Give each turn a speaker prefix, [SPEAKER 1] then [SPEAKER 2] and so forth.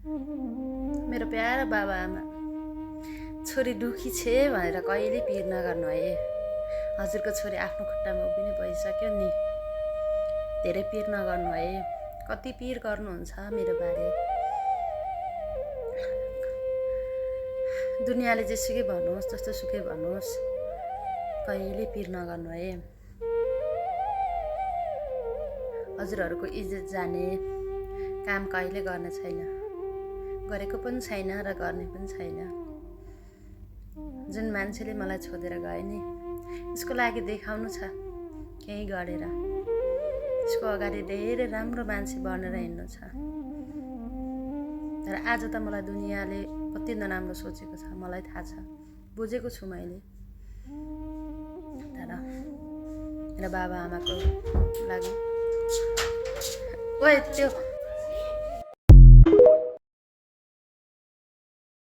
[SPEAKER 1] मेरो प्यारो बाबा आमा, छोरी दुखी छे भनेर कहिले पिर नगर्नु है। हजुरको छोरी आफ्नो खुट्टामा उभिने भइसक्यो नि, धेरै पिर नगर्नु है। कति पिर गर्नुहुन्छ मेरो बारे। दुनियाँले जेसुकै भन्नुहोस्, जस्तो सुकै भन्नुहोस्, कहिले पिर नगर्नु है। हजुरहरूको इज्जत जाने काम कहिले गर्ने छैन, गरेको पनि छैन र गर्ने पनि छैन। जुन मान्छेले मलाई छोडेर गए नि, उसको लागि देखाउनु छ केही गरेर। उसको अगाडि धेरै राम्रो मान्छे बनेर हिँड्नु छ। तर आज त मलाई दुनियाँले कति नराम्रो सोचेको छ मलाई थाहा छ, बुझेको छु मैले। तर मेरो बाबा आमाको लागि ओए त्यो